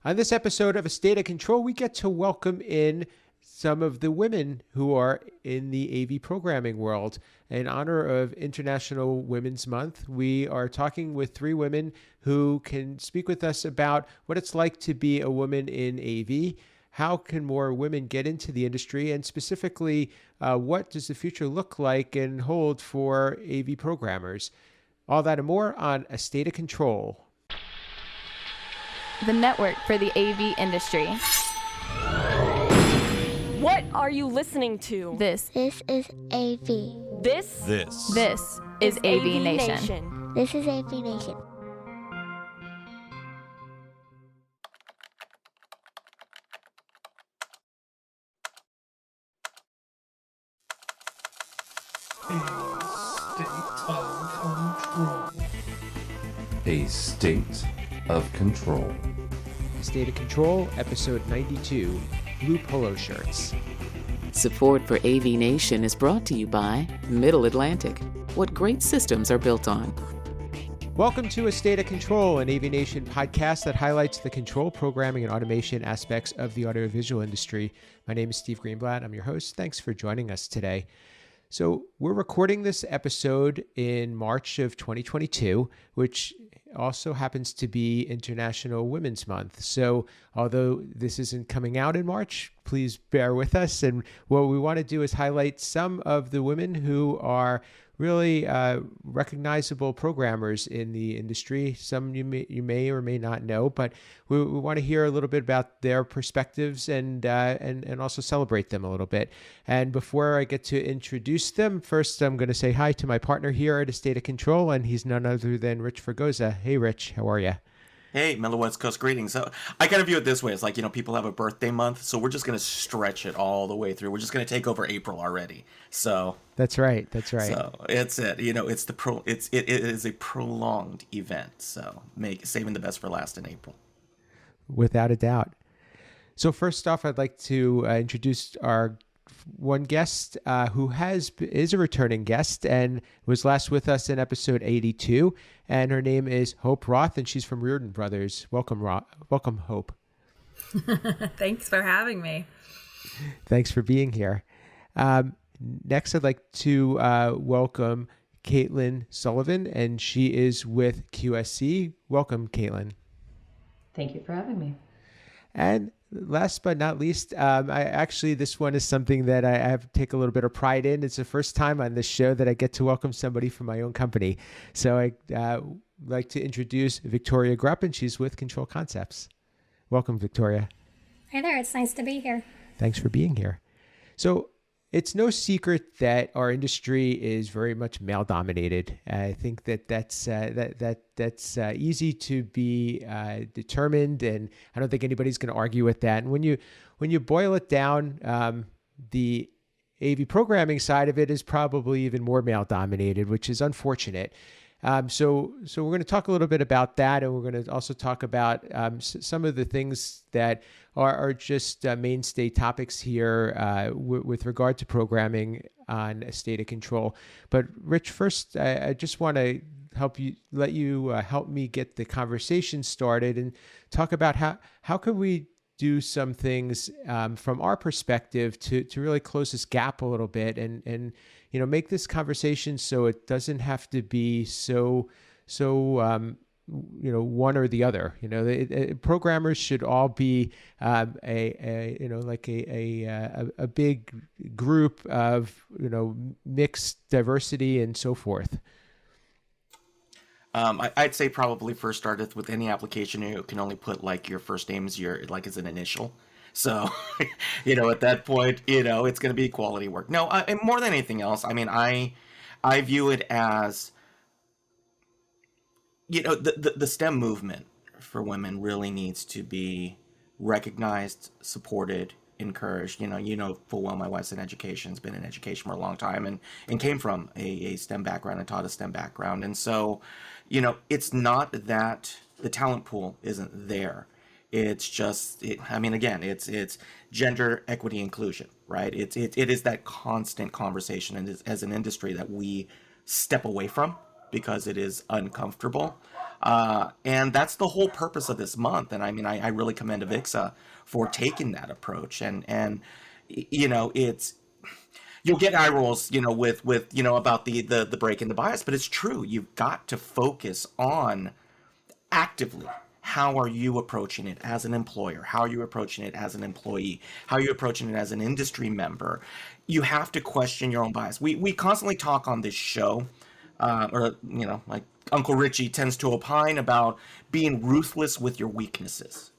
On this episode of A State of Control, we get to welcome in some of the women who are in the AV programming world. In honor of International Women's Month, we are talking with three women who can speak with us about what it's like to be a woman in AV. How can more women get into the industry? And specifically, what does the future look like and hold for AV programmers? All that and more on A State of Control. The network for the AV industry. What are you listening to? This is AV. This is AVNation. This is AVNation. A State of Control. State of Control, episode 92, Blue Polo Shirts. Support for AVNation is brought to you by Middle Atlantic. What great systems are built on. Welcome to A State of Control, an AVNation podcast that highlights the control, programming, and automation aspects of the audiovisual industry. My name is Steve Greenblatt. I'm your host. Thanks for joining us today. So we're recording this episode in March of 2022, which also happens to be International Women's Month. So although this isn't coming out in March, please bear with us. And what we want to do is highlight some of the women who are really recognizable programmers in the industry. Some you may or may not know, but we want to hear a little bit about their perspectives and also celebrate them a little bit. And before I get to introduce them, first I'm going to say hi to my partner here at A State of Control, and he's none other than Rich Fergoza. Hey, Rich, how are you? Hey, Mellow West Coast greetings. So I kind of view it this way. It's like, people have a birthday month, so we're just going to stretch it all the way through. We're just going to take over April already. So That's right. So it's it. It is a prolonged event. So saving the best for last in April. Without a doubt. So first off, I'd like to introduce our one guest who is a returning guest and was last with us in episode 82, and her name is Hope Roth, and she's from Reardon Brothers. Welcome, Hope. Thanks for having me. Thanks for being here. Next, I'd like to welcome Caitlin Sullivan, and she is with QSC. Welcome, Caitlin. Thank you for having me. And last but not least, this one is something that I have to take a little bit of pride in. It's the first time on this show that I get to welcome somebody from my own company. So I like to introduce Victoria Grupp, and she's with Control Concepts. Welcome, Victoria. Hi there. It's nice to be here. Thanks for being here. So it's no secret that our industry is very much male-dominated. I think that's easy to be determined, and I don't think anybody's going to argue with that. And when you boil it down, the AV programming side of it is probably even more male-dominated, which is unfortunate. So we're going to talk a little bit about that, and we're going to also talk about some of the things that are just mainstay topics here with regard to programming on A State of Control. But Rich, first, I just want to let you help me get the conversation started and talk about how can we do some things from our perspective to really close this gap a little bit and make this conversation so it doesn't have to be so one or the other. Programmers should all be a big group of mixed diversity and so forth. I'd say probably first start with any application. You can only put like your first name as as an initial. So, at that point, it's going to be quality work. No, and more than anything else, I view it as, the STEM movement for women really needs to be recognized, supported, encouraged. Full well my wife's in education, has been in education for a long time and came from a STEM background and taught a STEM background. And so, it's not that the talent pool isn't there. It's just, it's gender equity inclusion, right? It is that constant conversation, and as an industry that we step away from because it is uncomfortable. And that's the whole purpose of this month. And I mean, I really commend Avixa for taking that approach. And it's, you'll get eye rolls, with about the break in the bias, but it's true. You've got to focus on actively. How are you approaching it as an employer? How are you approaching it as an employee? How are you approaching it as an industry member? You have to question your own bias. We constantly talk on this show, like Uncle Richie tends to opine about being ruthless with your weaknesses.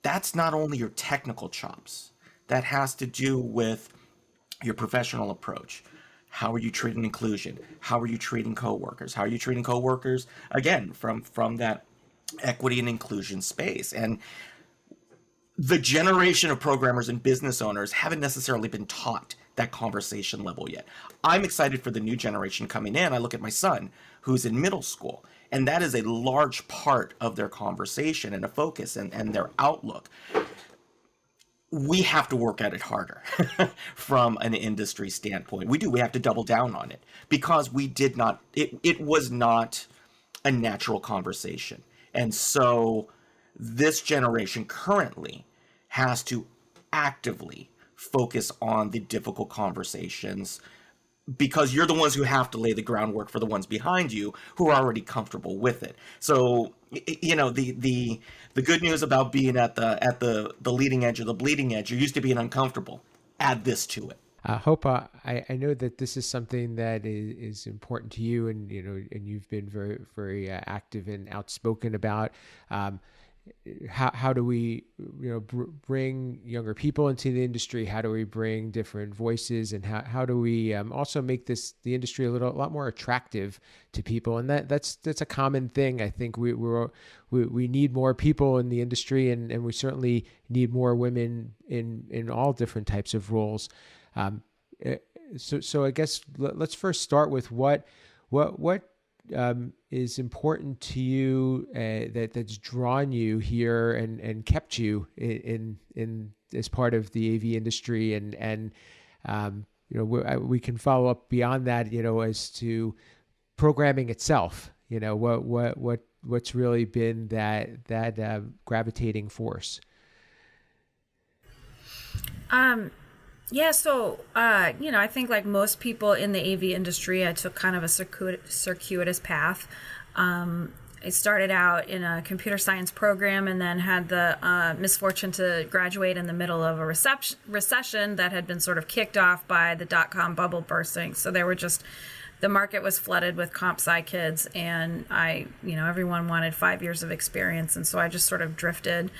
That's not only your technical chops. That has to do with your professional approach. How are you treating inclusion? How are you treating coworkers? How are you treating coworkers, again, from that equity and inclusion space? And the generation of programmers and business owners haven't necessarily been taught that conversation level yet. I'm excited for the new generation coming in. I look at my son, who's in middle school, and that is a large part of their conversation and a focus and their outlook. We have to work at it harder from an industry standpoint. We have to double down on it, because it was not a natural conversation. And so this generation currently has to actively focus on the difficult conversations, because you're the ones who have to lay the groundwork for the ones behind you who are already comfortable with it. So, the good news about being at the leading edge of the bleeding edge, you're used to being uncomfortable. Add this to it. Hope, I know that this is something that is important to you, and and you've been very, very active and outspoken about. How do we bring younger people into the industry? How do we bring different voices, and how do we also make the industry a lot more attractive to people? And that's a common thing. I think we need more people in the industry, and we certainly need more women in all different types of roles. So I guess let's first start with what is important to you, that's drawn you here and kept you in as part of the AV industry, and we can follow up beyond that, as to programming itself. What's really been that gravitating force. Yeah, so, I think like most people in the AV industry, I took kind of a circuitous path. I started out in a computer science program, and then had the misfortune to graduate in the middle of a recession that had been sort of kicked off by the dot-com bubble bursting. So the market was flooded with comp sci kids, and everyone wanted 5 years of experience. And so I just sort of drifted,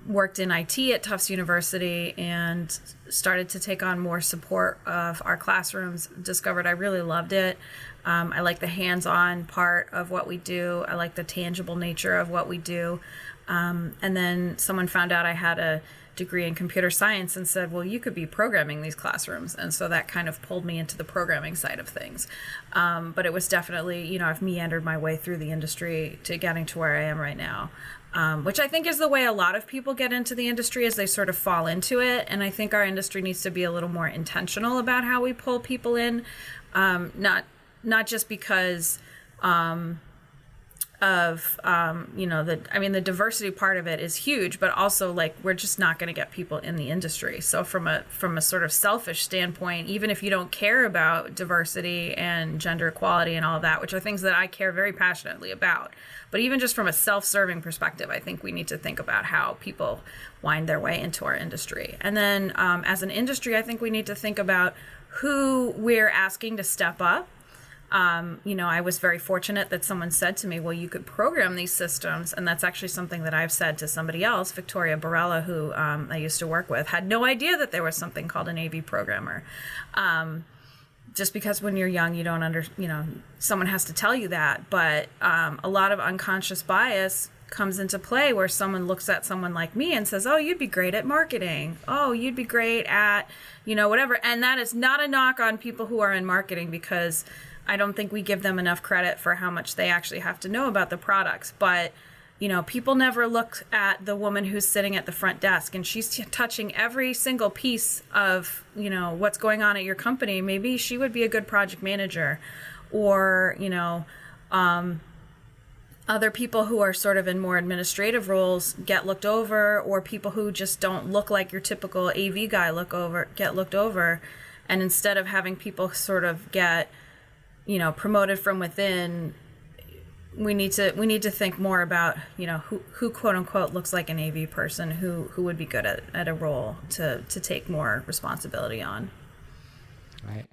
worked in IT at Tufts University, and started to take on more support of our classrooms. Discovered I really loved it. I like the hands-on part of what we do. I like the tangible nature of what we do. And then someone found out I had a degree in computer science and said, well, you could be programming these classrooms. And so that kind of pulled me into the programming side of things. But it was definitely, I've meandered my way through the industry to getting to where I am right now. Which I think is the way a lot of people get into the industry, as they sort of fall into it. And I think our industry needs to be a little more intentional about how we pull people in, not just because the diversity part of it is huge, but also like we're just not going to get people in the industry. So from a sort of selfish standpoint, even if you don't care about diversity and gender equality and all of that, which are things that I care very passionately about, but even just from a self-serving perspective, I think we need to think about how people wind their way into our industry. And then as an industry, I think we need to think about who we're asking to step up. I was very fortunate that someone said to me, well, you could program these systems. And that's actually something that I've said to somebody else. Victoria Barella, who I used to work with, had no idea that there was something called an AV programmer. Just because when you're young, you don't someone has to tell you that. But a lot of unconscious bias comes into play where someone looks at someone like me and says, oh, you'd be great at marketing. Oh, you'd be great at, whatever. And that is not a knock on people who are in marketing, because I don't think we give them enough credit for how much they actually have to know about the products. But, people never look at the woman who's sitting at the front desk and she's touching every single piece of, what's going on at your company. Maybe she would be a good project manager, or, other people who are sort of in more administrative roles get looked over, or people who just don't look like your typical AV guy get looked over. And instead of having people sort of get, promoted from within, we need to think more about, who quote unquote looks like an AV person who would be good at a role to take more responsibility on.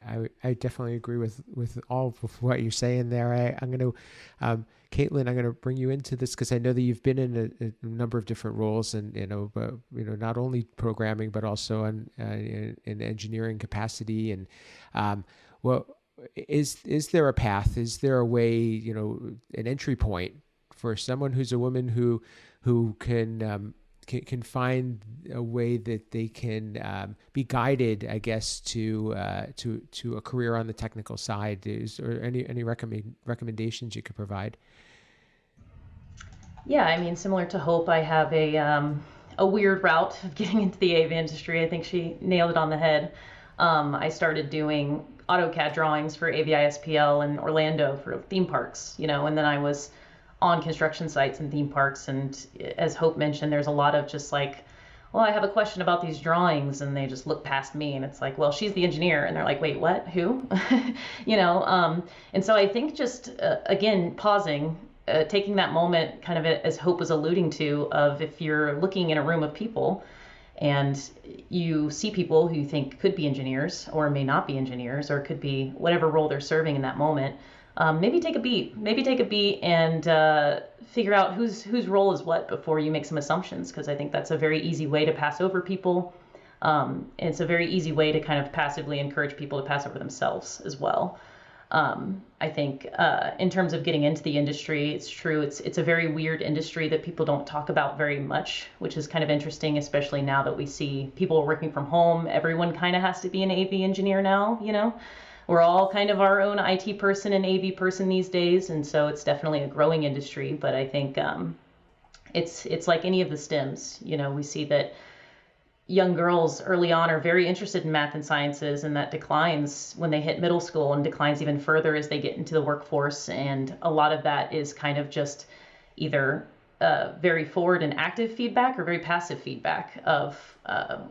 I definitely agree with all of what you're saying there. I'm going to, Caitlin, I'm going to bring you into this because I know that you've been in a number of different roles, and not only programming but also in engineering capacity. And is there a path? Is there a way? An entry point for someone who's a woman who can find a way that they can be guided, I guess, to a career on the technical side? Is there any recommendations you could provide? Yeah, I mean, similar to Hope, I have a weird route of getting into the AV industry. I think she nailed it on the head. I started doing AutoCAD drawings for AVISPL in Orlando for theme parks, and then I was on construction sites and theme parks. And as Hope mentioned, there's a lot of just like, well, I have a question about these drawings, and they just look past me, and it's like, well, she's the engineer, and they're like, wait, what? Who? And so I think just again, pausing, taking that moment, kind of as Hope was alluding to, of if you're looking in a room of people and you see people who you think could be engineers or may not be engineers, or could be whatever role they're serving in that moment, maybe take a beat and figure out whose role is what before you make some assumptions, because I think that's a very easy way to pass over people. And it's a very easy way to kind of passively encourage people to pass over themselves as well. I think in terms of getting into the industry, it's true. It's a very weird industry that people don't talk about very much, which is kind of interesting, especially now that we see people working from home. Everyone kind of has to be an AV engineer now, We're all kind of our own IT person and AV person these days, and so it's definitely a growing industry. But I think it's like any of the STEMs. We see that young girls early on are very interested in math and sciences, and that declines when they hit middle school and declines even further as they get into the workforce. And a lot of that is kind of just either very forward and active feedback or very passive feedback of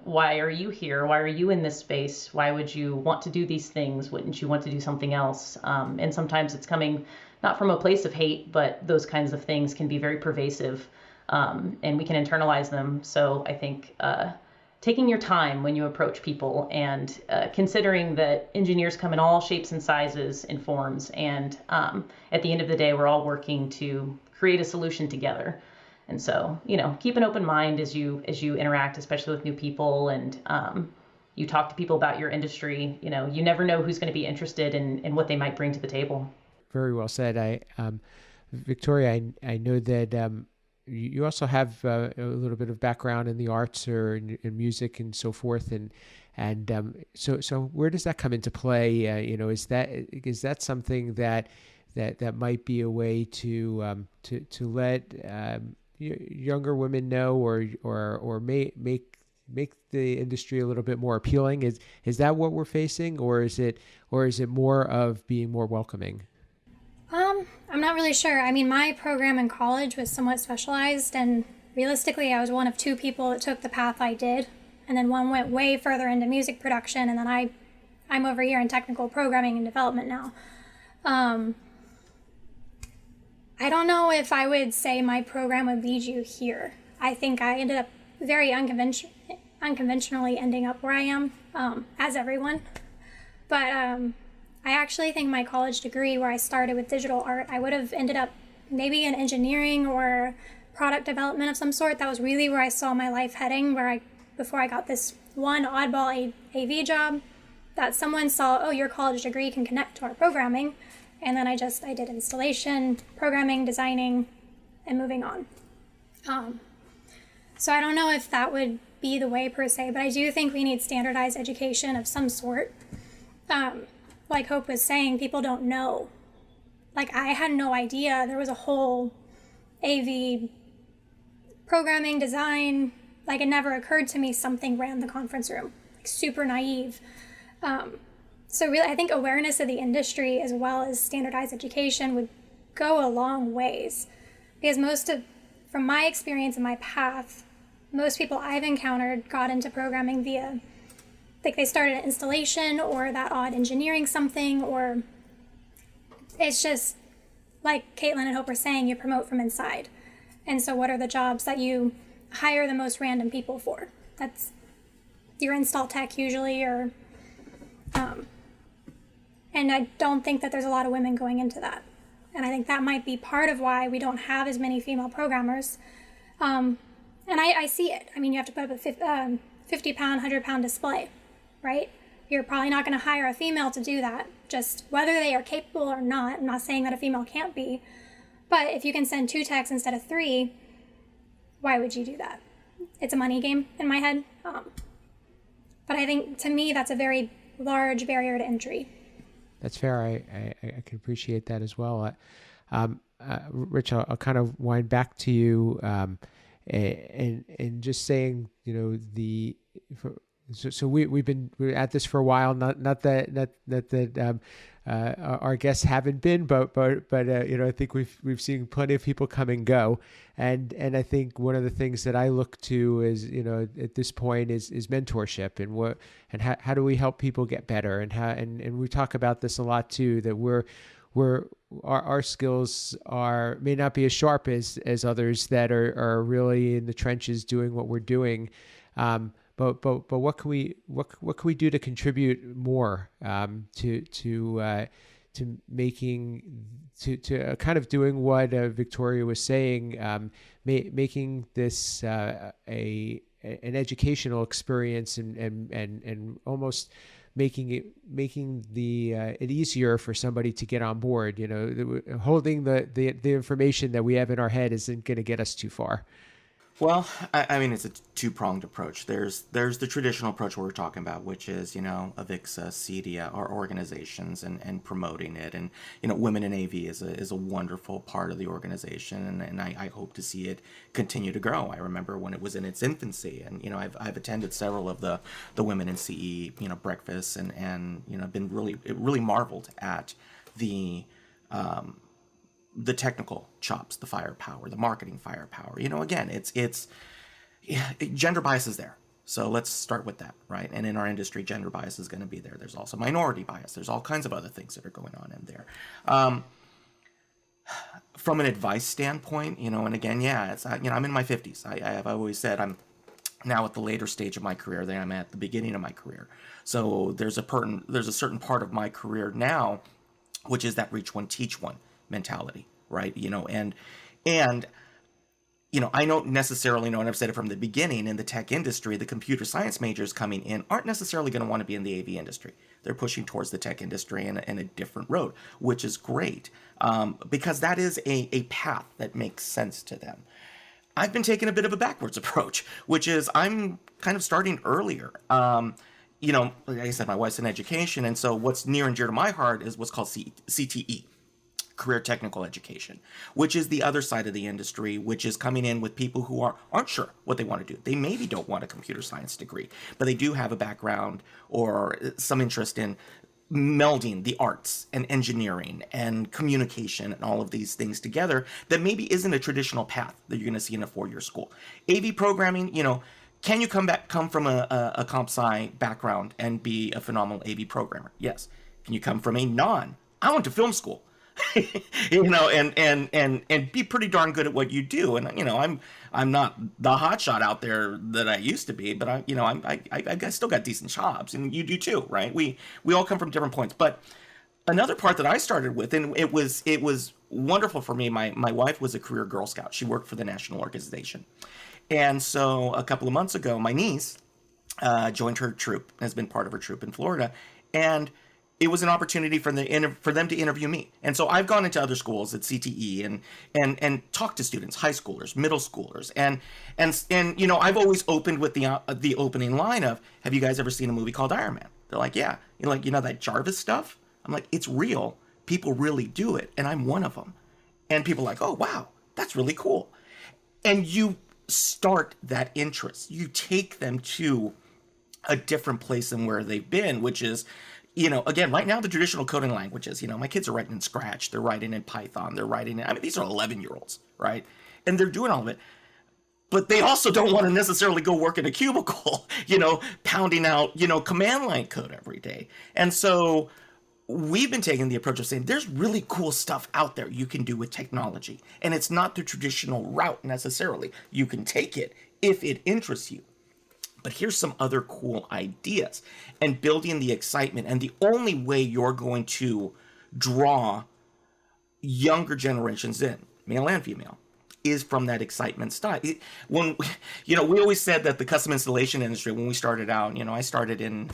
why are you here? Why are you in this space? Why would you want to do these things? Wouldn't you want to do something else? And sometimes it's coming not from a place of hate, but those kinds of things can be very pervasive, and we can internalize them. So I think taking your time when you approach people, and considering that engineers come in all shapes and sizes and forms, and at the end of the day, we're all working to create a solution together. And so, keep an open mind as you interact, especially with new people, and you talk to people about your industry. You never know who's going to be interested in what they might bring to the table. Very well said. Victoria, I know that you also have a little bit of background in the arts or in music and so forth, and so where does that come into play? Is that something that might be a way to let younger women know, or make the industry a little bit more appealing? Is that what we're facing, or is it more of being more welcoming? I'm not really sure. I mean, my program in college was somewhat specialized, and realistically, I was one of two people that took the path I did, and then one went way further into music production, and then I'm over here in technical programming and development now. I don't know if I would say my program would lead you here. I think I ended up very unconventionally ending up where I am, as everyone. But I actually think my college degree, where I started with digital art, I would have ended up maybe in engineering or product development of some sort. That was really where I saw my life heading, before I got this one oddball AV job that someone saw, oh, your college degree can connect to our programming. And then I did installation, programming, designing, and moving on. So I don't know if that would be the way per se, but I do think we need standardized education of some sort. Like Hope was saying, people don't know. Like, I had no idea there was a whole AV programming, design. Like, it never occurred to me something ran the conference room. Like, super naive. So really, I think awareness of the industry as well as standardized education would go a long ways. because from my experience and my path, most people I've encountered got into programming via, like they started an installation or that odd engineering something, or it's just like Caitlin and Hope were saying, you promote from inside. And so what are the jobs that you hire the most random people for? That's your install tech usually, or and I don't think that there's a lot of women going into that. And I think that might be part of why we don't have as many female programmers. And I see it. I mean, you have to put up a 50-pound, 100-pound display, right? You're probably not going to hire a female to do that, just whether they are capable or not. I'm not saying that a female can't be, but if you can send 2 techs instead of 3, why would you do that? It's a money game in my head. But I think, to me, that's a very large barrier to entry. That's fair. I can appreciate that as well. Rich, I'll kind of wind back to you, and just saying, so we're at this for a while. Not that our guests haven't been, but I think we've seen plenty of people come and go, and I think one of the things that I look to is, at this point is mentorship, and how do we help people get better, and we talk about this a lot too, that our skills may not be as sharp as others that are really in the trenches doing what we're doing. But what can we do to contribute more to kind of doing what Victoria was saying, making this an educational experience, and almost making it easier for somebody to get on board. Holding the information that we have in our head isn't going to get us too far. Well, I mean, it's a two-pronged approach. There's the traditional approach we're talking about, which is, AVIXA, CEDIA, our organizations, and promoting it. And, Women in AV is a wonderful part of the organization, and I hope to see it continue to grow. I remember when it was in its infancy, and, I've attended several of the Women in CE, breakfasts, and been really marveled at the technical chops, the firepower, the marketing firepower. Again, it's gender bias is there. So let's start with that, right? And in our industry, gender bias is going to be there. There's also minority bias. There's all kinds of other things that are going on in there. From an advice standpoint, and again, it's, I'm in my 50s. I've always said I'm now at the later stage of my career than I'm at the beginning of my career. So there's a certain part of my career now, which is that reach one, teach one mentality, right? And I don't necessarily know, and I've said it from the beginning, in the tech industry, the computer science majors coming in aren't necessarily going to want to be in the AV industry. They're pushing towards the tech industry in a different road, which is great, because that is a path that makes sense to them. I've been taking a bit of a backwards approach, which is I'm kind of starting earlier. Like I said, my wife's in education, and so what's near and dear to my heart is what's called CTE. Career technical education, which is the other side of the industry, which is coming in with people who aren't sure what they want to do. They maybe don't want a computer science degree, but they do have a background or some interest in melding the arts and engineering and communication and all of these things together that maybe isn't a traditional path that you're going to see in a 4-year school. AV programming, can you come from a comp sci background and be a phenomenal AV programmer? Yes. Can you come from I went to film school, and be pretty darn good at what you do. And, I'm not the hotshot out there that I used to be, but I still got decent chops, and you do too, right? We all come from different points. But another part that I started with, and it was wonderful for me. My wife was a career Girl Scout. She worked for the national organization. And so a couple of months ago, my niece joined her troop, has been part of her troop in Florida. And it was an opportunity for them to interview me. And so I've gone into other schools at CTE and talked to students, high schoolers, middle schoolers. And I've always opened with the opening line of, have you guys ever seen a movie called Iron Man? They're like, yeah. That Jarvis stuff? I'm like, it's real. People really do it. And I'm one of them. And people are like, oh, wow, that's really cool. And you start that interest. You take them to a different place than where they've been, which is, again, right now, the traditional coding languages, my kids are writing in Scratch, they're writing in Python, they're writing in, these are 11-year-olds, right? And they're doing all of it. But they also don't want to necessarily go work in a cubicle, pounding out, command line code every day. And so we've been taking the approach of saying there's really cool stuff out there you can do with technology. And it's not the traditional route necessarily. You can take it if it interests you. But here's some other cool ideas, and building the excitement. And the only way you're going to draw younger generations in, male and female, is from that excitement style. We always said that the custom installation industry, when we started out, I started in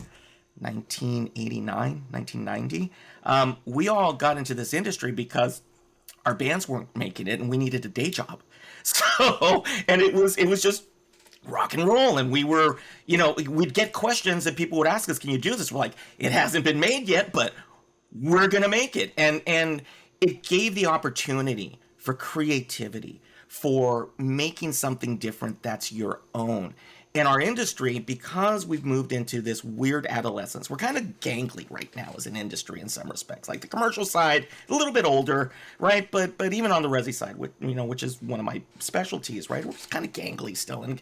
1989, 1990. We all got into this industry because our bands weren't making it and we needed a day job. So, and it was just rock and roll. And we were, we'd get questions and people would ask us, can you do this? We're like, it hasn't been made yet, but we're going to make it. And it gave the opportunity for creativity, for making something different that's your own. In our industry, because we've moved into this weird adolescence, we're kind of gangly right now as an industry in some respects. Like the commercial side, a little bit older, right? But even on the resi side, which is one of my specialties, right? We're just kind of gangly still and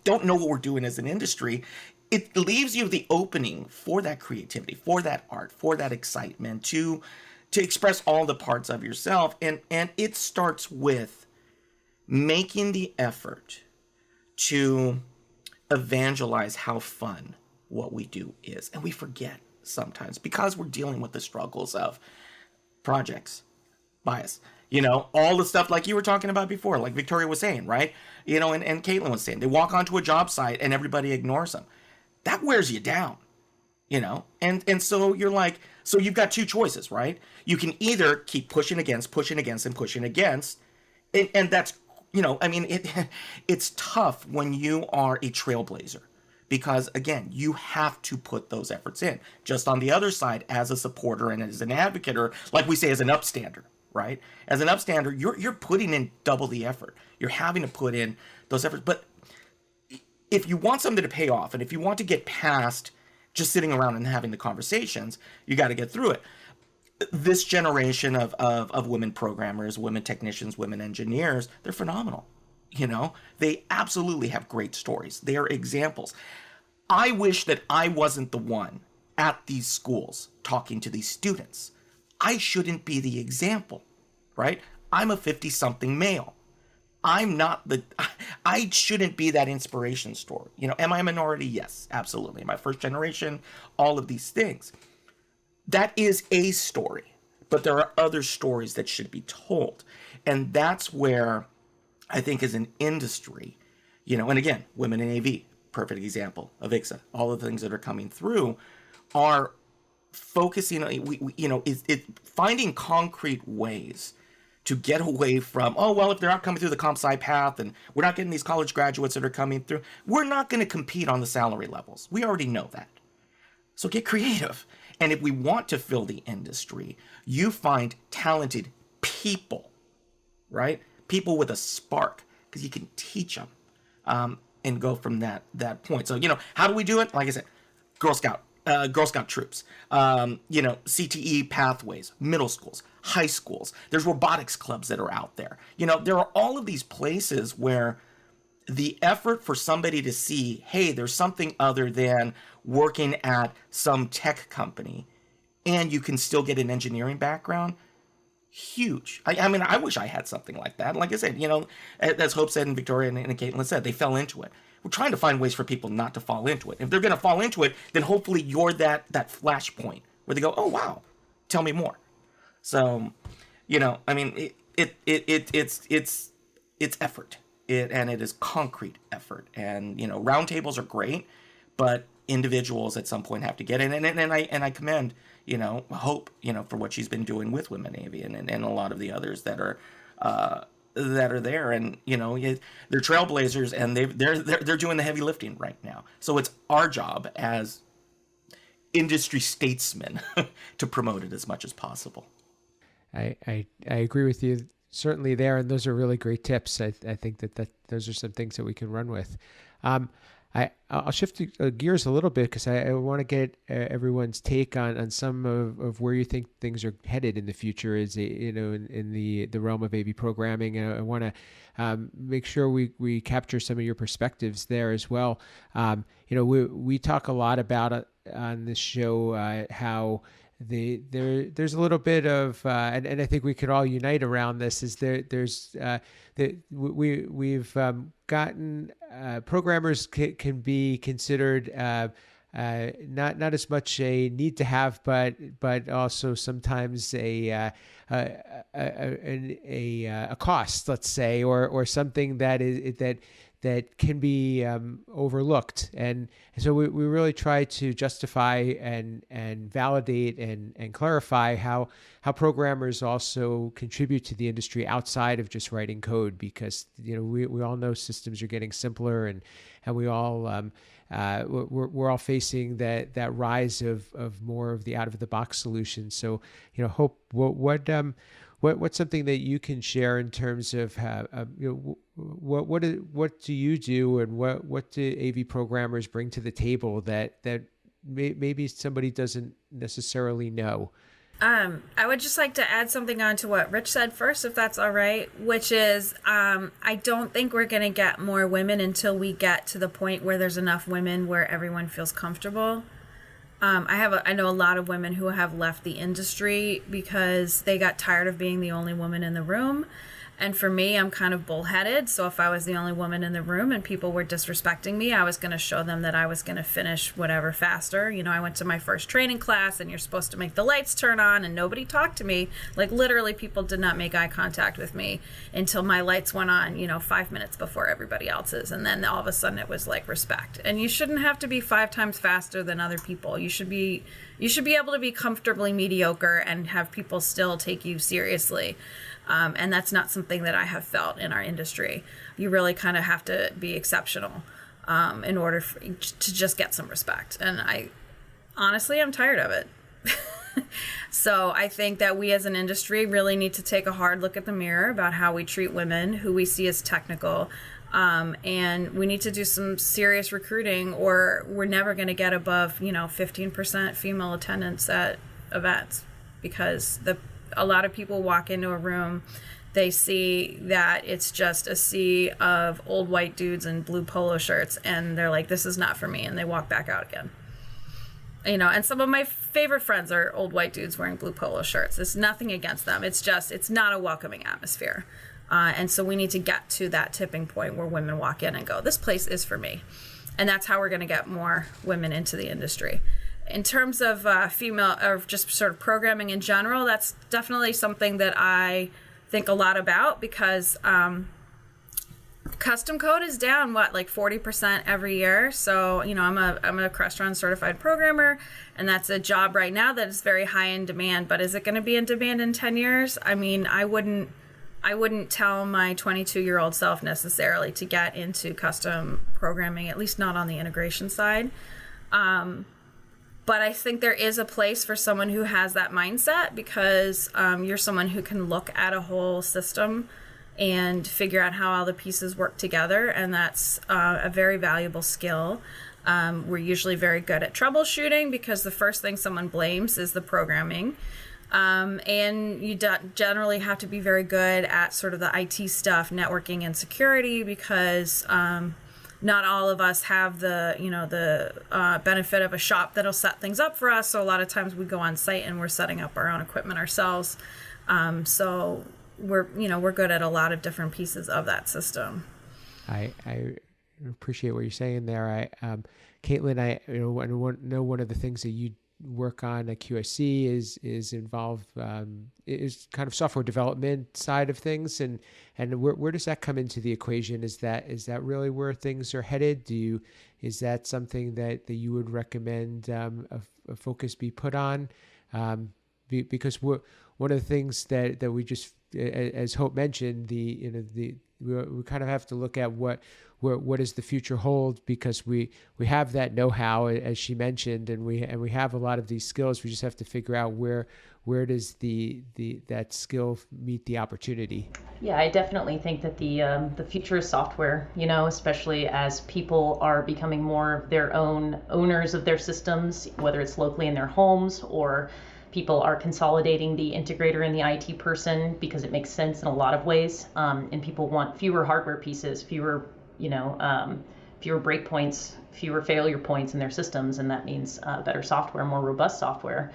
don't know what we're doing as an industry. It leaves you the opening for that creativity, for that art, for that excitement to express all the parts of yourself. And it starts with making the effort to evangelize how fun what we do is. And we forget sometimes because we're dealing with the struggles of projects, bias, all the stuff like you were talking about before, like Victoria was saying, right? And Caitlin was saying, they walk onto a job site and everybody ignores them. That wears you down, and so you're like, so you've got two choices, right? You can either keep pushing against, and that's, it's tough when you are a trailblazer because, again, you have to put those efforts in. Just on the other side, as a supporter and as an advocate, or like we say, as an upstander, right? As an upstander, you're putting in double the effort. You're having to put in those efforts. But if you want something to pay off, and if you want to get past just sitting around and having the conversations, you got to get through it. This generation of women programmers, women technicians, women engineers, they're phenomenal. They absolutely have great stories. They are examples. I wish that I wasn't the one at these schools talking to these students. I shouldn't be the example, right? I'm a 50-something male. I shouldn't be that inspiration story. Am I a minority? Yes, absolutely. My first generation, all of these things. That is a story, but there are other stories that should be told. And that's where I think as an industry, and again, women in AV, perfect example, Avixa, all the things that are coming through are focusing on, finding concrete ways to get away from, if they're not coming through the comp sci path and we're not getting these college graduates that are coming through, we're not going to compete on the salary levels. We already know that. So get creative. And if we want to fill the industry, you find talented people, right? People with a spark, because you can teach them and go from that point. So, how do we do it? Like I said, Girl Scout troops, CTE pathways, middle schools, high schools. There's robotics clubs that are out there. There are all of these places where the effort for somebody to see, hey, there's something other than working at some tech company and you can still get an engineering background, huge. I wish I had something like that. Like I said, as Hope said and Victoria and Caitlin said, they fell into it. We're trying to find ways for people not to fall into it. If they're going to fall into it, then hopefully you're that flashpoint where they go, oh, wow, tell me more. So, it's effort. And it is concrete effort. And, roundtables are great, but individuals at some point have to get in. And I commend, Hope, for what she's been doing with Women AV and a lot of the others that are there. And, they're trailblazers and they're doing the heavy lifting right now. So it's our job as industry statesmen to promote it as much as possible. I agree with you certainly there, and those are really great tips. I think that those are some things that we can run with. I'll shift gears a little bit because I want to get everyone's take on some of where you think things are headed in the future is, in the realm of AV programming. And I want to make sure we capture some of your perspectives there as well. We talk a lot about on this show how there's a little bit of and I think we could all unite around this is we've gotten programmers can be considered not as much a need to have, but also sometimes a cost, let's say, or something that can be overlooked. And so we really try to justify and validate and clarify how programmers also contribute to the industry outside of just writing code, because we all know systems are getting simpler, and we all we're all facing that rise of more of the out of the box solutions. So Hope, what's something that you can share in terms of what do you do, and what do AV programmers bring to the table that maybe somebody doesn't necessarily know? I would just like to add something on to what Rich said first, if that's all right, which is I don't think we're going to get more women until we get to the point where there's enough women where everyone feels comfortable. I know a lot of women who have left the industry because they got tired of being the only woman in the room. And for me, I'm kind of bullheaded. So if I was the only woman in the room and people were disrespecting me, I was going to show them that I was going to finish whatever faster. I went to my first training class, and you're supposed to make the lights turn on, and nobody talked to me. Like, literally, people did not make eye contact with me until my lights went on, 5 minutes before everybody else's. And then all of a sudden it was like respect. And you shouldn't have to be 5 times faster than other people. You should be able to be comfortably mediocre and have people still take you seriously. And that's not something that I have felt in our industry. You really kind of have to be exceptional in order to just get some respect. And I'm tired of it. So I think that we as an industry really need to take a hard look at the mirror about how we treat women, who we see as technical. And we need to do some serious recruiting, or we're never going to get above, 15% female attendance at events, because a lot of people walk into a room, they see that it's just a sea of old white dudes in blue polo shirts, and they're like, this is not for me, and they walk back out again. And some of my favorite friends are old white dudes wearing blue polo shirts. There's nothing against them. It's not a welcoming atmosphere. And so we need to get to that tipping point where women walk in and go, this place is for me. And that's how we're going to get more women into the industry. In terms of female, or just sort of programming in general, that's definitely something that I think a lot about, because custom code is down, like 40% every year. So, I'm a Crestron certified programmer, and that's a job right now that is very high in demand. But is it going to be in demand in 10 years? I mean, I wouldn't tell my 22-year-old self necessarily to get into custom programming, at least not on the integration side. But I think there is a place for someone who has that mindset, because you're someone who can look at a whole system and figure out how all the pieces work together, and that's a very valuable skill. We're usually very good at troubleshooting, because the first thing someone blames is the programming. And you generally have to be very good at sort of the IT stuff, networking and security, because not all of us have the benefit of a shop that'll set things up for us. So a lot of times we go on site and we're setting up our own equipment ourselves. So we're good at a lot of different pieces of that system. I appreciate what you're saying there. Caitlin, I know one of the things that you work on at QSC is involved is kind of software development side of things, and where does that come into the equation? Is that really where things are headed? Is that something that you would recommend a focus be put on? Because one of the things that we just, as Hope mentioned, we kind of have to look at what what does the future hold, because we have that know-how, as she mentioned, and we have a lot of these skills. We just have to figure out where does that skill meet the opportunity. Yeah, I definitely think that the future is software, especially as people are becoming more of their own owners of their systems, whether it's locally in their homes or people are consolidating the integrator and the IT person because it makes sense in a lot of ways. And people want fewer hardware pieces, fewer breakpoints, fewer failure points in their systems, and that means better software, more robust software.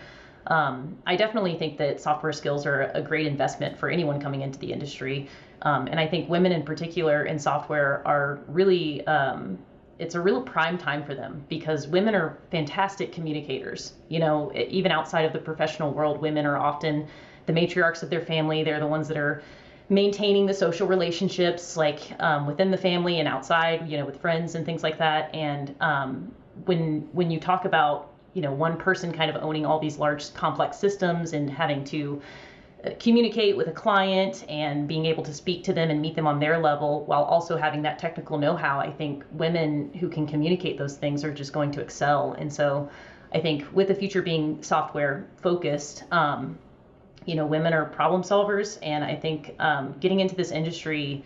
I definitely think that software skills are a great investment for anyone coming into the industry. And I think women in particular in software are really, it's a real prime time for them because women are fantastic communicators. Even outside of the professional world, women are often the matriarchs of their family. They're the ones that are maintaining the social relationships, like within the family and outside, with friends and things like that. And when you talk about one person kind of owning all these large complex systems and having to communicate with a client and being able to speak to them and meet them on their level while also having that technical know-how, I think women who can communicate those things are just going to excel. And so I think with the future being software focused, women are problem solvers, and I think getting into this industry,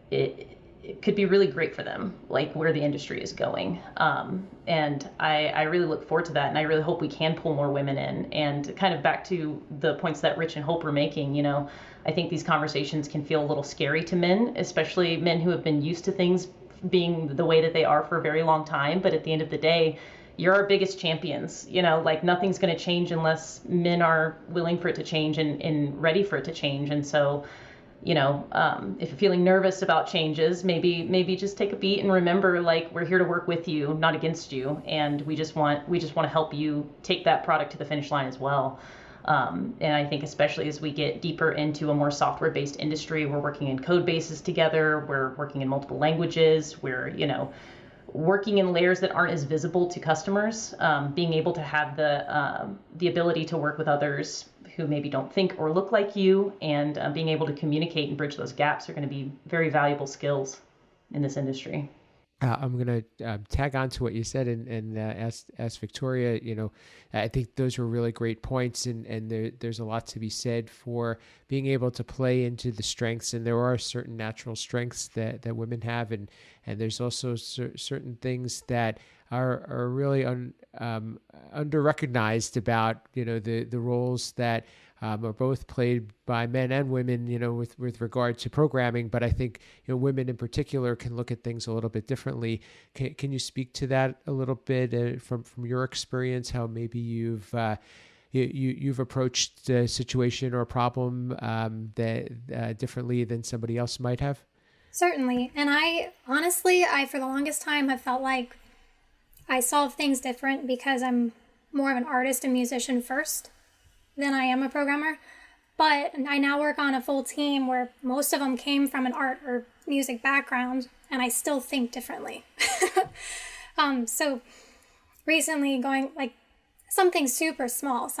it could be really great for them, like where the industry is going. And I really look forward to that, and I really hope we can pull more women in. And kind of back to the points that Rich and Hope were making, I think these conversations can feel a little scary to men, especially men who have been used to things being the way that they are for a very long time. But at the end of the day, you're our biggest champions. Like nothing's going to change unless men are willing for it to change and ready for it to change. And so, if you're feeling nervous about changes, maybe just take a beat and remember, like, we're here to work with you, not against you. And we just want to help you take that product to the finish line as well. And I think especially as we get deeper into a more software-based industry, we're working in code bases together, we're working in multiple languages, we're, working in layers that aren't as visible to customers, being able to have the ability to work with others who maybe don't think or look like you, and being able to communicate and bridge those gaps are going to be very valuable skills in this industry. I'm going to tag on to what you said and ask Victoria. I think those were really great points, and there's a lot to be said for being able to play into the strengths. And there are certain natural strengths that women have, and there's also certain things that are really under recognized about the roles that are both played by men and women, with regard to programming. But I think women in particular can look at things a little bit differently. Can you speak to that a little bit from your experience? How maybe you've approached a situation or a problem that differently than somebody else might have? Certainly. And I honestly, for the longest time have felt like I solve things different because I'm more of an artist and musician first than I am a programmer. But I now work on a full team where most of them came from an art or music background, and I still think differently. So recently, going like something super small.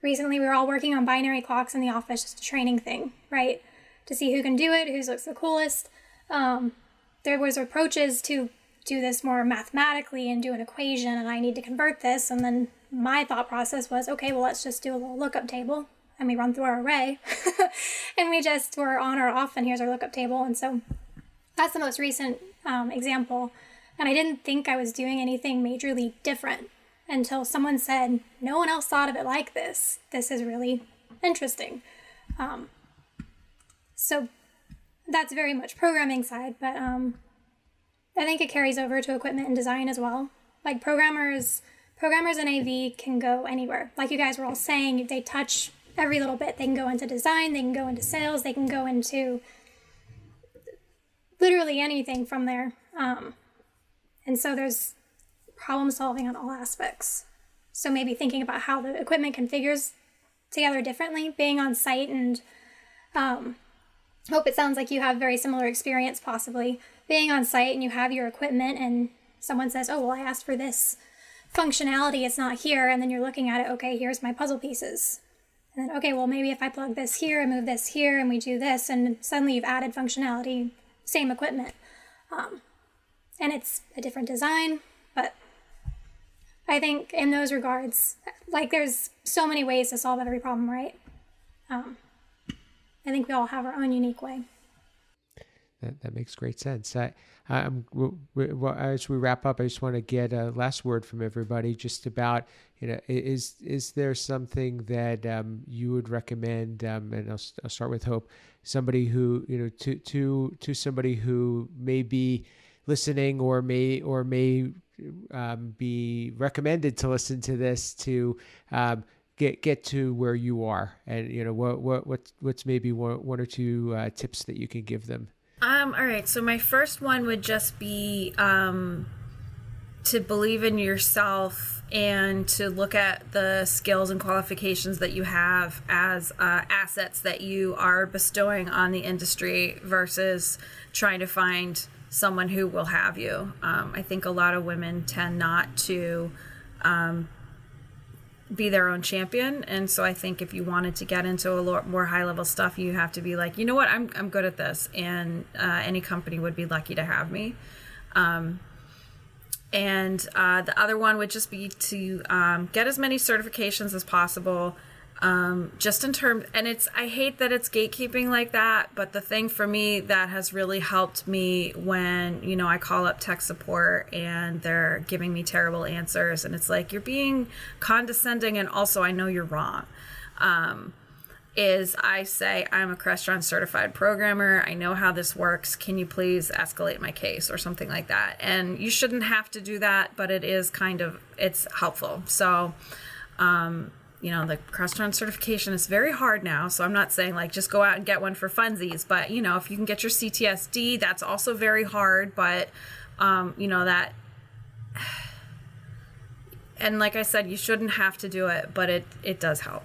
Recently we were all working on binary clocks in the office, just a training thing, right? To see who can do it, who looks the coolest. There was approaches to do this more mathematically and do an equation, and I need to convert this. And then my thought process was, okay, well, let's just do a little lookup table, and we run through our array and we just were on or off, and here's our lookup table. And so that's the most recent example. And I didn't think I was doing anything majorly different until someone said, no one else thought of it like this. This is really interesting. So that's very much programming side, but I think it carries over to equipment and design as well. Like programmers in AV can go anywhere. Like you guys were all saying, they touch every little bit. They can go into design, they can go into sales, they can go into literally anything from there. And so there's problem solving on all aspects. So maybe thinking about how the equipment configures together differently, being on site, and Hope, it sounds like you have very similar experience possibly. Being on site and you have your equipment and someone says, oh, well, I asked for this functionality, it's not here. And then you're looking at it, okay, here's my puzzle pieces. And then, okay, well, maybe if I plug this here and move this here and we do this, and suddenly you've added functionality, same equipment. And it's a different design, but I think in those regards, like there's so many ways to solve every problem, right? I think we all have our own unique way. That makes great sense. As we wrap up, I just want to get a last word from everybody, just about, is there something that you would recommend? And I'll start with Hope. Somebody who, to somebody who may be listening or may be recommended to listen to this to get to where you are, and what's maybe one or two tips that you can give them. All right. So my first one would just be to believe in yourself and to look at the skills and qualifications that you have as assets that you are bestowing on the industry versus trying to find someone who will have you. I think a lot of women tend not to be their own champion, and so I think if you wanted to get into a lot more high level stuff, you have to be like, you know what, I'm good at this, and any company would be lucky to have me. And the other one would just be to get as many certifications as possible. Just in terms, and I hate that it's gatekeeping like that, but the thing for me that has really helped me when, I call up tech support and they're giving me terrible answers and it's like, you're being condescending and also I know you're wrong, is I say, I'm a Crestron certified programmer. I know how this works. Can you please escalate my case or something like that? And you shouldn't have to do that, but it's helpful. So, the Crestron certification is very hard now, so I'm not saying like just go out and get one for funsies, but if you can get your CTSD, that's also very hard, but that, and like I said, you shouldn't have to do it, but it does help.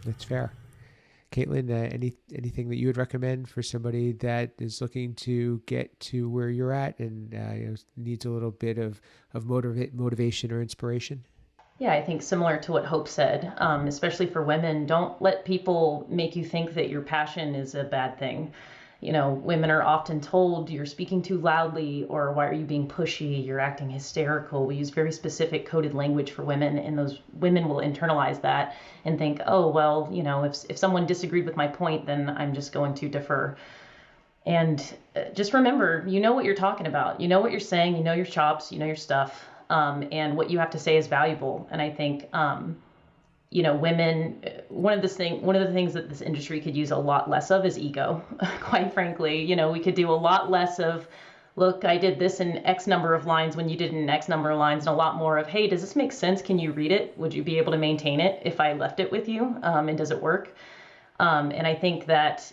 That's fair. Caitlin, anything that you would recommend for somebody that is looking to get to where you're at and needs a little bit of motivation or inspiration? Yeah, I think similar to what Hope said, especially for women, don't let people make you think that your passion is a bad thing. Women are often told you're speaking too loudly, or why are you being pushy? You're acting hysterical. We use very specific coded language for women, and those women will internalize that and think, oh, well, if someone disagreed with my point, then I'm just going to defer. And just remember, you know what you're talking about. You know what you're saying. You know your chops. You know your stuff. And what you have to say is valuable. And I think, women, one of the things that this industry could use a lot less of is ego, quite frankly. We could do a lot less of, look, I did this in X number of lines when you did in X number of lines, and a lot more of, hey, does this make sense? Can you read it? Would you be able to maintain it if I left it with you? And does it work? And I think that,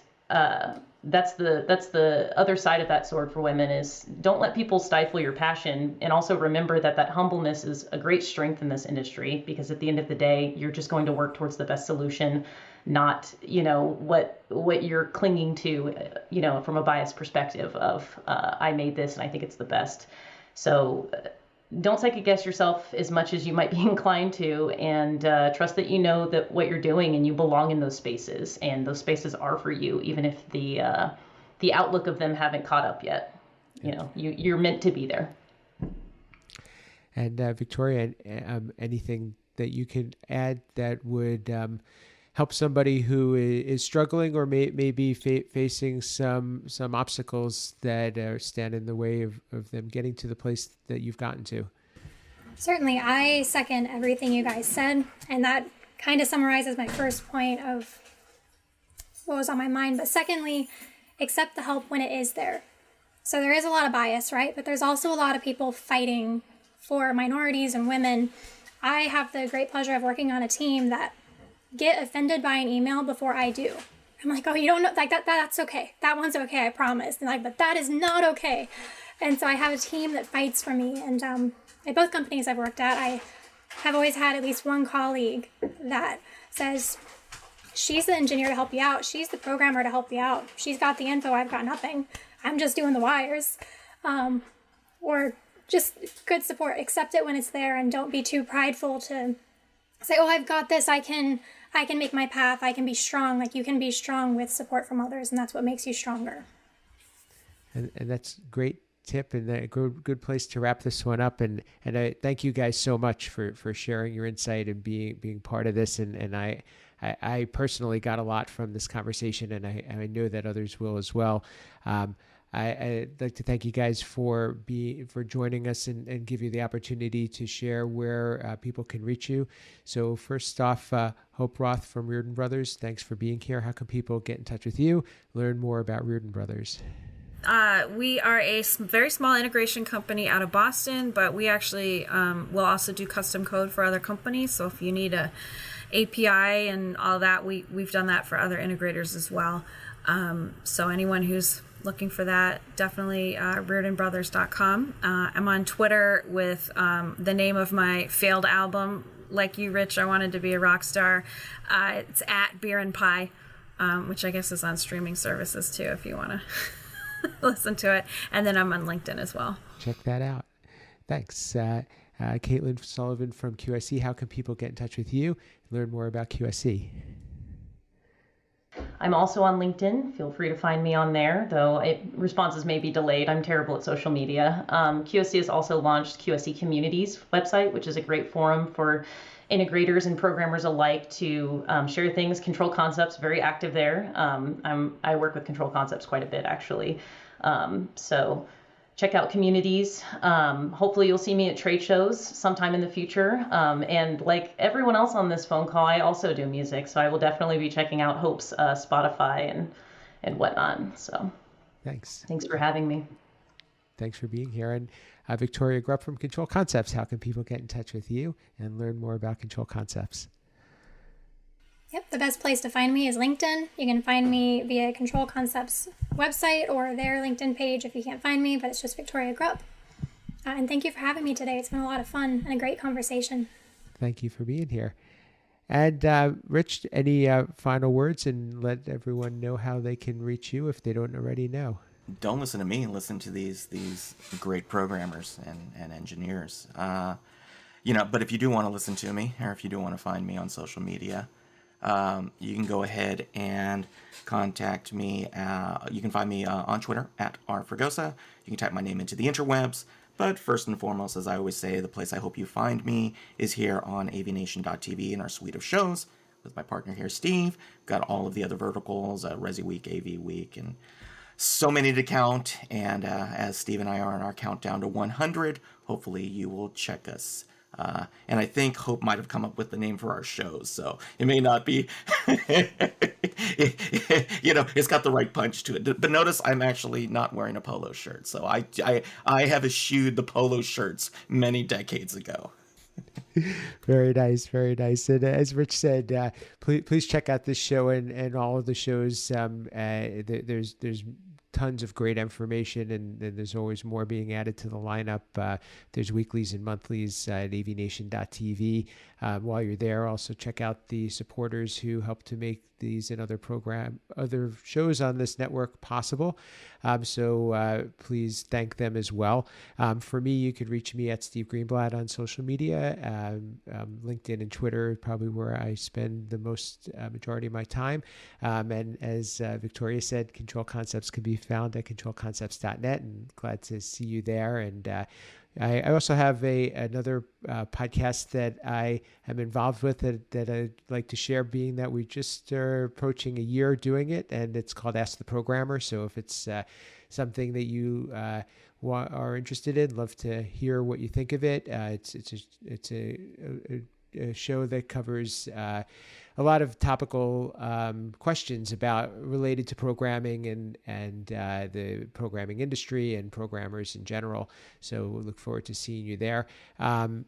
that's the other side of that sword for women is don't let people stifle your passion, and also remember that humbleness is a great strength in this industry, because at the end of the day, you're just going to work towards the best solution, not, what you're clinging to, from a biased perspective of, I made this and I think it's the best. So don't second guess yourself as much as you might be inclined to, and trust that that what you're doing and you belong in those spaces, and those spaces are for you, even if the outlook of them haven't caught up yet. You're meant to be there. And Victoria, anything that you can add that would help somebody who is struggling or may be facing some obstacles that stand in the way of them getting to the place that you've gotten to? Certainly, I second everything you guys said, and that kind of summarizes my first point of what was on my mind. But secondly, accept the help when it is there. So there is a lot of bias, right? But there's also a lot of people fighting for minorities and women. I have the great pleasure of working on a team that get offended by an email before I do. I'm like, oh, you don't know, like that's okay. That one's okay, I promise. And like, but that is not okay. And so I have a team that fights for me. And at both companies I've worked at, I have always had at least one colleague that says, she's the engineer to help you out. She's the programmer to help you out. She's got the info, I've got nothing. I'm just doing the wires. Or just good support. Accept it when it's there, and don't be too prideful to say, oh, I've got this. I can make my path. I can be strong. Like, you can be strong with support from others, and that's what makes you stronger. And that's great tip and a good place to wrap this one up. And I thank you guys so much for sharing your insight and being part of this. And I personally got a lot from this conversation, and I know that others will as well. I'd like to thank you guys for joining us and give you the opportunity to share where people can reach you. So first off, Hope Roth from Reardon Brothers, thanks for being here. How can people get in touch with you, learn more about Reardon Brothers? We are a very small integration company out of Boston, but we actually will also do custom code for other companies. So if you need a API and all that, we've done that for other integrators as well. So anyone who's looking for that, definitely ReardonBrothers.com. I'm on Twitter with the name of my failed album, Like You, Rich, I Wanted to Be a Rock Star. It's at Beer and Pie, which I guess is on streaming services too if you want to listen to it. And then I'm on LinkedIn as well. Check that out. Thanks. Caitlin Sullivan from QSC, how can people get in touch with you, learn more about QSC? I'm also on LinkedIn. Feel free to find me on there, though responses may be delayed. I'm terrible at social media. QSC has also launched QSC Communities website, which is a great forum for integrators and programmers alike to share things. Control Concepts, very active there. I work with Control Concepts quite a bit, actually. So check out Communities. Hopefully you'll see me at trade shows sometime in the future. And like everyone else on this phone call, I also do music. So I will definitely be checking out Hope's Spotify and whatnot. So thanks for having me. Thanks for being here. And Victoria Grupp from Control Concepts, how can people get in touch with you and learn more about Control Concepts? Yep, the best place to find me is LinkedIn. You can find me via Control Concepts website or their LinkedIn page if you can't find me, but it's just Victoria Grupp. And thank you for having me today. It's been a lot of fun and a great conversation. Thank you for being here. And Rich, any final words, and let everyone know how they can reach you if they don't already know? Don't listen to me. Listen to these great programmers and engineers. But if you do want to listen to me, or if you do want to find me on social media, you can go ahead and contact me. You can find me on Twitter at rfregosa. You can type my name into the interwebs. But first and foremost, as I always say, the place I hope you find me is here on AVNation.tv in our suite of shows with my partner here, Steve. We've got all of the other verticals, Resi Week, AV Week, and so many to count. And as Steve and I are on our countdown to 100, hopefully you will check us. And I think Hope might have come up with the name for our shows, so it may not be, it's got the right punch to it. But notice I'm actually not wearing a polo shirt, so I have eschewed the polo shirts many decades ago. Very nice, very nice. And as Rich said, please check out this show and all of the shows. There's tons of great information, and there's always more being added to the lineup. There's weeklies and monthlies at avnation.tv. While you're there, also check out the supporters who help to make these and other shows on this network possible. So please thank them as well. For me, you could reach me at Steve Greenblatt on social media. LinkedIn and Twitter, probably where I spend the most majority of my time. And as Victoria said, Control Concepts can be found at controlconcepts.net, and glad to see you there. And I also have another podcast that I am involved with that I'd like to share, being that we just are approaching a year doing it, and it's called Ask the Programmer. So if it's something that you are interested in, love to hear what you think of it. It's a show that covers a lot of topical questions related to programming and the programming industry and programmers in general. So we look forward to seeing you there. And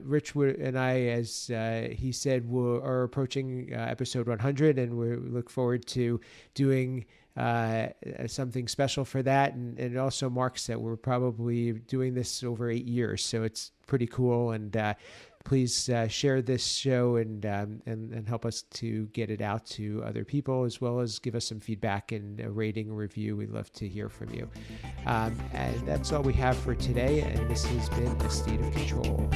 Rich and I, as he said, are approaching episode 100, and we look forward to doing something special for that. And it also marks that we're probably doing this over 8 years, so it's pretty cool. And please share this show and help us to get it out to other people, as well as give us some feedback and a rating, a review. We'd love to hear from you. And that's all we have for today. And this has been A State of Control.